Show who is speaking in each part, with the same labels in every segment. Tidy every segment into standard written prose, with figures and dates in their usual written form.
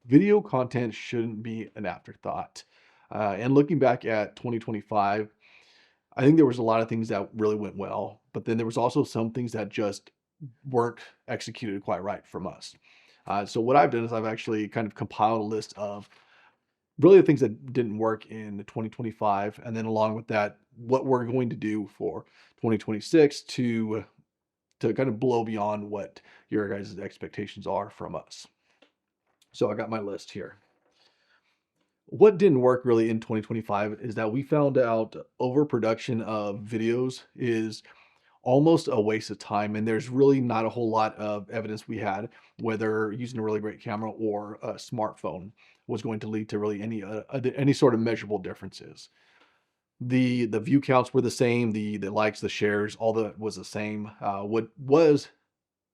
Speaker 1: video content shouldn't be an afterthought. And looking back at 2025, I think there was a lot of things that really went well, but then there was also some things that just weren't executed quite right from us. So what I've done is I've actually kind of compiled a list of really the things that didn't work in 2025, and then along with that, what we're going to do for 2026 to kind of blow beyond what your guys' expectations are from us. So I got my list here. What didn't work really in 2025 is that we found out overproduction of videos is almost a waste of time, and there's really not a whole lot of evidence we had whether using a really great camera or a smartphone was going to lead to really any sort of measurable differences. The view counts were the same, the likes, the shares, all that was the same. What was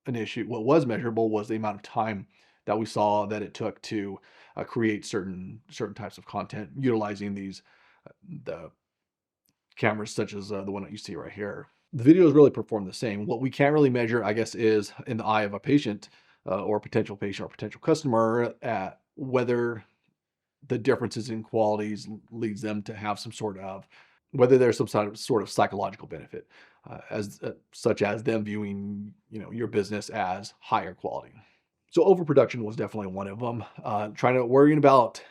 Speaker 1: an issue, what was measurable, was the amount of time that we saw that it took to create certain types of content utilizing these the cameras such as the one that you see right here. The videos really perform the same. What we can't really measure, I guess, is in the eye of a patient or potential patient or potential customer at whether the differences in qualities leads them to have some sort of, whether there's some sort of psychological benefit, as such as them viewing your business as higher quality. So overproduction was definitely one of them. Worrying about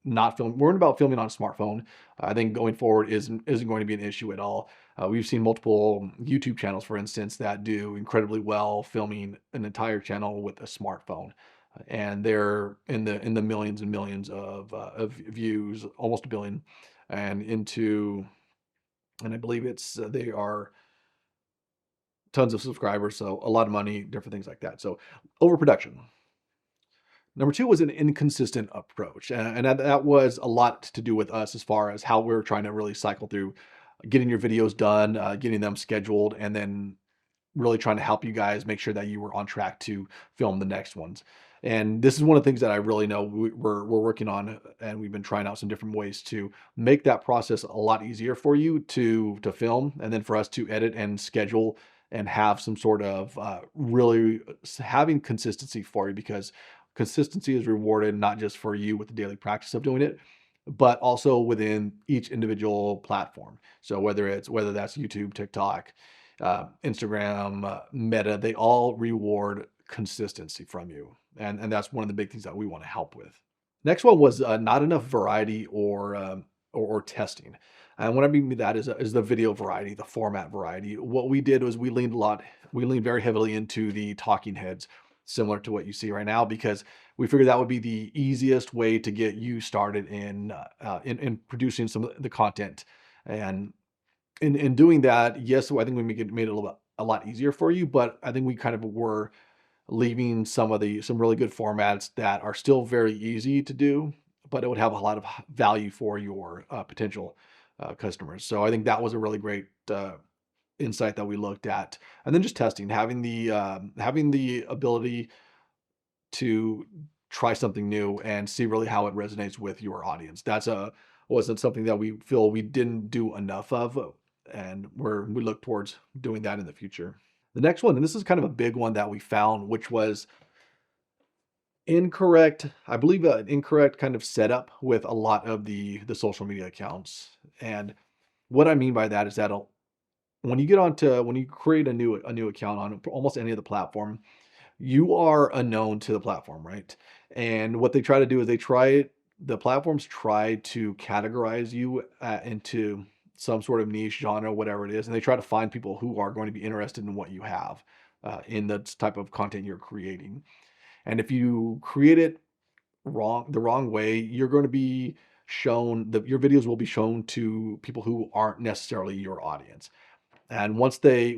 Speaker 1: not film worrying about filming on a smartphone, I think going forward isn't going to be an issue at all. We've seen multiple YouTube channels, for instance, that do incredibly well filming an entire channel with a smartphone, and they're in the millions and millions of views, almost a billion, and I believe they are tons of subscribers, so a lot of money, different things like that. So overproduction. Number two was an inconsistent approach. And that was a lot to do with us as far as how we're trying to really cycle through getting your videos done, getting them scheduled, and then really trying to help you guys make sure that you were on track to film the next ones. And this is one of the things that I really know we're working on, and we've been trying out some different ways to make that process a lot easier for you to film, and then for us to edit and schedule and have some sort of really having consistency for you, because consistency is rewarded not just for you with the daily practice of doing it, but also within each individual platform. So whether that's YouTube, TikTok, Instagram, Meta, they all reward consistency from you, and that's one of the big things that we want to help with. Next one was not enough variety or testing. And what I mean by that is the video variety, the format variety. What we did was we leaned very heavily into the talking heads, similar to what you see right now, because we figured that would be the easiest way to get you started in producing some of the content. And in doing that, yes, I think we made it a lot easier for you, but I think we kind of were leaving some really good formats that are still very easy to do, but it would have a lot of value for your potential customers. So I think that was a really great insight that we looked at. And then just testing, having the ability to try something new and see really how it resonates with your audience. Wasn't something that we feel we didn't do enough of, and we look towards doing that in the future. The next one, and this is kind of a big one that we found, which was incorrect, I believe, an incorrect kind of setup with a lot of the social media accounts. And what I mean by that is that when you create a new account on almost any of the platform, you are unknown to the platform, right? And what they try to do is the platforms try to categorize you into some sort of niche genre, whatever it is, and they try to find people who are going to be interested in what you have in the type of content you're creating. And if you create it the wrong way, you're going to be your videos will be shown to people who aren't necessarily your audience. And once the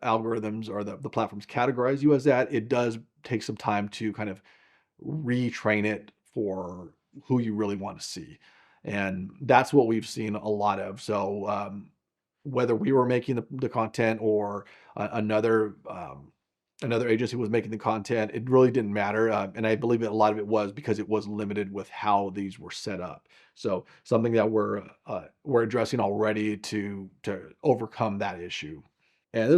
Speaker 1: algorithms or the platforms categorize you as that, it does take some time to kind of retrain it for who you really want to see. And that's what we've seen a lot of. So whether we were making the content or another agency was making the content, it really didn't matter. And I believe that a lot of it was because it was limited with how these were set up. So something that we're addressing already to overcome that issue. And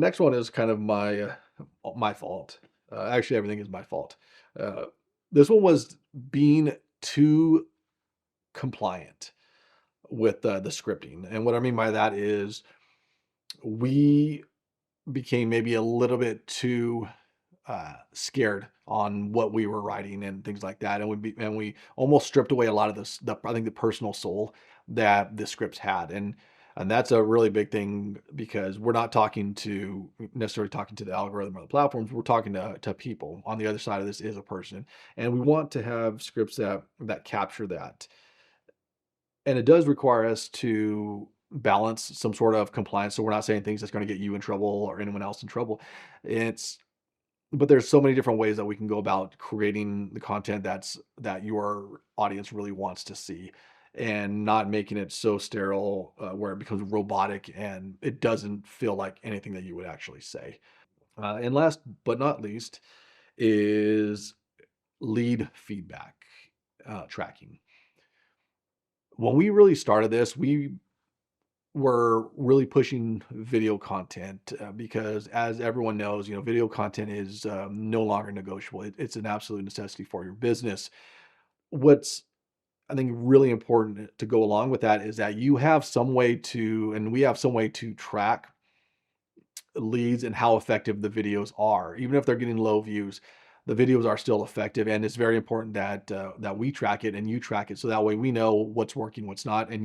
Speaker 1: next one is kind of my fault. Actually, everything is my fault. Uh, This one was being too compliant with the scripting. And what I mean by that is we became maybe a little bit too scared on what we were writing and things like that, and we almost stripped away a lot of this, I think, the personal soul that the scripts had, and that's a really big thing because we're not talking to necessarily talking to the algorithm or the platforms. We're talking to people. On the other side of this is a person, and we want to have scripts that capture that. And it does require us to balance some sort of compliance. So we're not saying things that's going to get you in trouble or anyone else in trouble. It's but there's so many different ways that we can go about creating the content that your audience really wants to see, and not making it so sterile where it becomes robotic and it doesn't feel like anything that you would actually say. And last but not least is lead feedback tracking. When we really started this, we were really pushing video content because, as everyone knows, video content is no longer negotiable. It's an absolute necessity for your business. What's, I think, really important to go along with that is that you have some way to, and we have some way to track leads and how effective the videos are. Even if they're getting low views, the videos are still effective, and it's very important that we track it and you track it, so that way we know what's working, what's not, and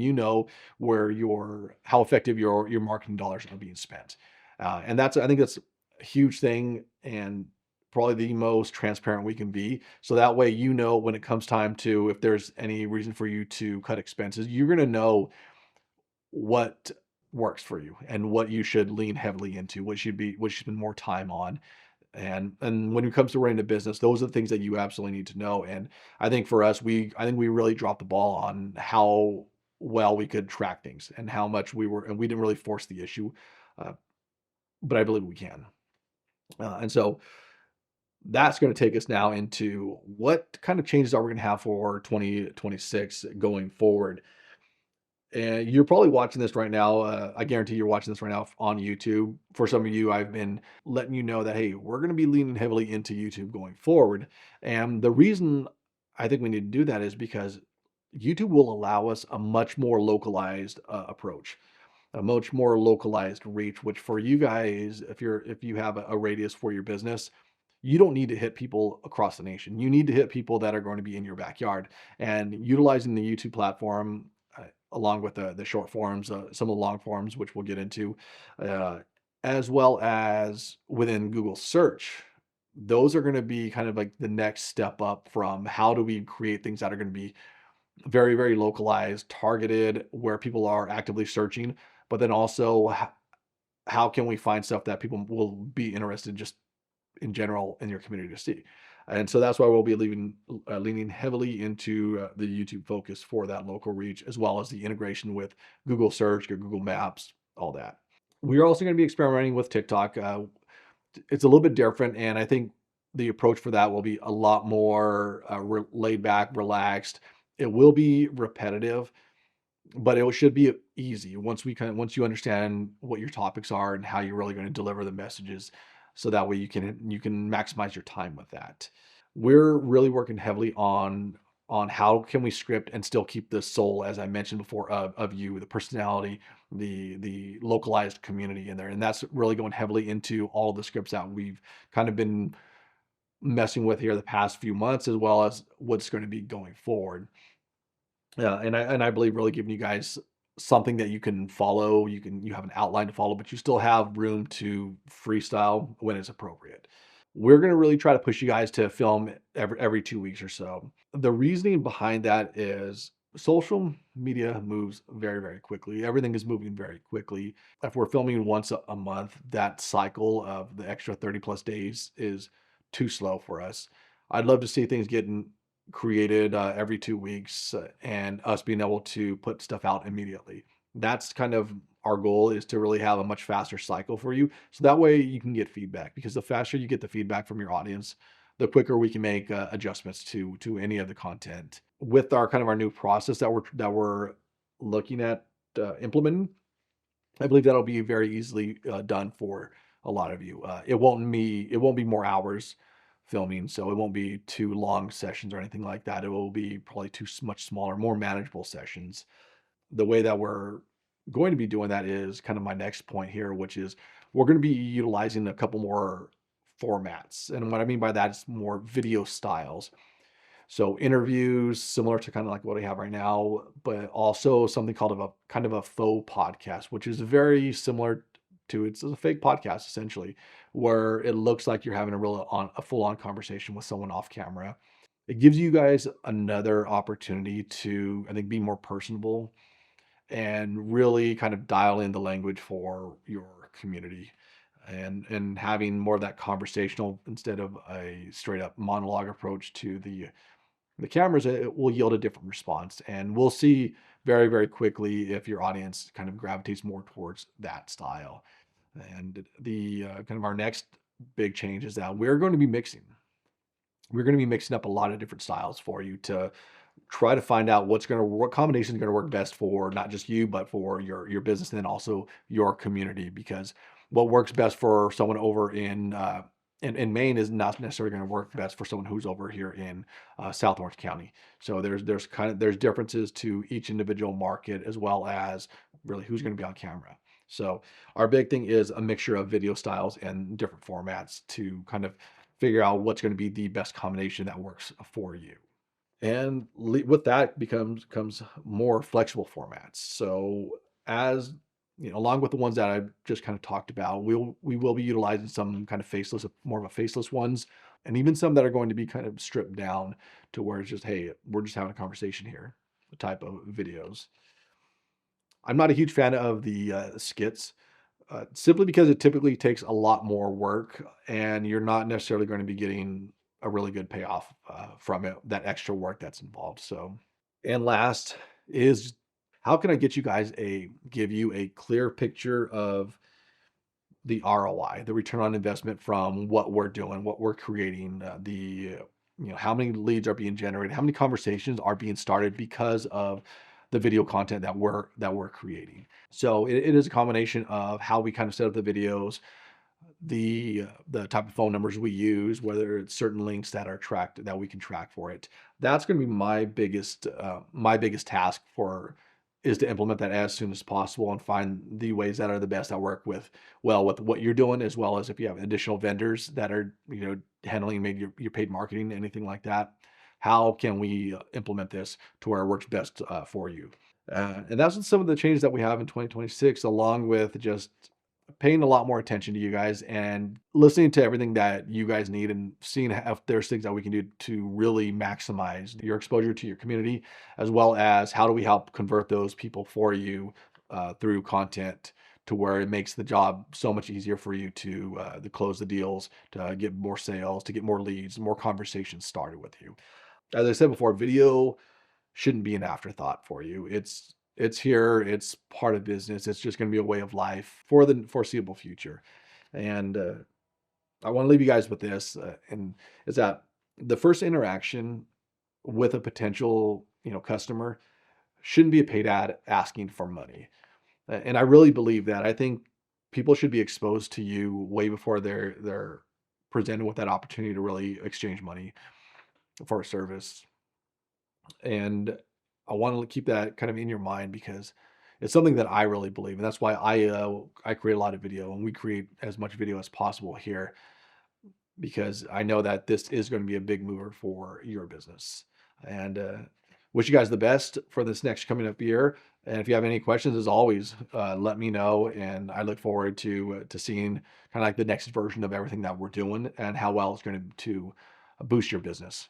Speaker 1: where how effective your marketing dollars are being spent. And I think that's a huge thing, and probably the most transparent we can be. So that way, when it comes time to, if there's any reason for you to cut expenses, you're going to know what works for you and what you should lean heavily into, what you spend more time on. And when it comes to running a business, those are the things that you absolutely need to know. And I think for us, I think we really dropped the ball on how well we could track things and how much and we didn't really force the issue. Uh, but I believe we can. And so that's going to take us now into what kind of changes are we going to have for 2026 going forward. And you're probably watching this right now. I guarantee you're watching this right now on YouTube. For some of you, I've been letting you know that, hey, we're going to be leaning heavily into YouTube going forward. And the reason I think we need to do that is because YouTube will allow us a much more localized approach, a much more localized reach, which for you guys, if you have a radius for your business, you don't need to hit people across the nation. You need to hit people that are going to be in your backyard. And utilizing the YouTube platform, along with the short forms, some of the long forms, which we'll get into, uh, as well as within Google search, those are going to be kind of like the next step up from how do we create things that are going to be very, very localized, targeted, where people are actively searching, but then also how can we find stuff that people will be interested just in general in your community to see. And so that's why we'll be leaning heavily into the YouTube focus for that local reach, as well as the integration with Google Search, Google Maps, all that. We're also going to be experimenting with TikTok. It's a little bit different, and I think the approach for that will be a lot more laid back, relaxed. It will be repetitive, but it should be easy once you understand what your topics are and how you're really going to deliver the messages, so that way you can maximize your time with that. We're really working heavily on how can we script and still keep the soul, as I mentioned before, of you, the personality, the localized community in there. And that's really going heavily into all the scripts that we've kind of been messing with here the past few months, as well as what's going to be going forward. And I believe really giving you guys something that you can follow. You have an outline to follow, but you still have room to freestyle when it's appropriate. We're going to really try to push you guys to film every 2 weeks or so. The reasoning behind that is social media moves very, very quickly. Everything is moving very quickly. If we're filming once a month, that cycle of the extra 30 plus days is too slow for us. I'd love to see things getting created every 2 weeks, and us being able to put stuff out immediately. That's kind of our goal, is to really have a much faster cycle for you. So that way you can get feedback, because the faster you get the feedback from your audience, the quicker we can make adjustments to any of the content. With our new process that we're looking at implementing, I believe that'll be very easily done for a lot of you. It won't be more hours filming, so it won't be too long sessions or anything like that. It will be probably much smaller, more manageable sessions. The way that we're going to be doing that is kind of my next point here, which is we're going to be utilizing a couple more formats. And what I mean by that is more video styles. So interviews, similar to kind of like what I have right now, but also something called a kind of a faux podcast, which is very similar to it's a fake podcast essentially, where it looks like you're having a full on conversation with someone off camera. It gives you guys another opportunity to, I think, be more personable and really kind of dial in the language for your community and having more of that conversational instead of a straight up monologue approach to the cameras. It will yield a different response, and we'll see very, very quickly if your audience kind of gravitates more towards that style. And the kind of our next big change is that we're going to be mixing up a lot of different styles for you to try to find out what combination is going to work best for not just you, but for your business and then also your community. Because what works best for someone over in Maine is not necessarily going to work best for someone who's over here in South Orange County. So there's differences to each individual market as well as really who's going to be on camera. So our big thing is a mixture of video styles and different formats to kind of figure out what's going to be the best combination that works for you. And with that comes more flexible formats. So as you know, along with the ones that I just kind of talked about, we will be utilizing some kind of faceless, more of a faceless ones, and even some that are going to be kind of stripped down to where it's just, hey, we're just having a conversation here, type of videos. I'm not a huge fan of the skits, simply because it typically takes a lot more work, and you're not necessarily going to be getting a really good payoff from it, that extra work that's involved. So, and last is how can I give you a clear picture of the ROI, the return on investment from what we're doing, what we're creating, how many leads are being generated, how many conversations are being started because of the video content that we're creating. So it is a combination of how we kind of set up the videos, the type of phone numbers we use, whether it's certain links that are tracked that we can track for it. That's going to be my biggest task is to implement that as soon as possible and find the ways that are the best that work with what you're doing, as well as if you have additional vendors that are handling maybe your paid marketing, anything like that. How can we implement this to where it works best for you? And that's some of the changes that we have in 2026, along with just paying a lot more attention to you guys and listening to everything that you guys need and seeing if there's things that we can do to really maximize your exposure to your community, as well as how do we help convert those people for you through content to where it makes the job so much easier for you to close the deals, to get more sales, to get more leads, more conversations started with you. As I said before, video shouldn't be an afterthought for you. It's here. It's part of business. It's just going to be a way of life for the foreseeable future. And I want to leave you guys with this, and is that the first interaction with a potential customer shouldn't be a paid ad asking for money. And I really believe that. I think people should be exposed to you way before they're presented with that opportunity to really exchange money for a service. And I want to keep that kind of in your mind because it's something that I really believe, and that's why I create a lot of video, and we create as much video as possible here because I know that this is going to be a big mover for your business. And wish you guys the best for this next coming up year. And if you have any questions, as always, let me know. And I look forward to seeing kind of like the next version of everything that we're doing and how well it's going to boost your business.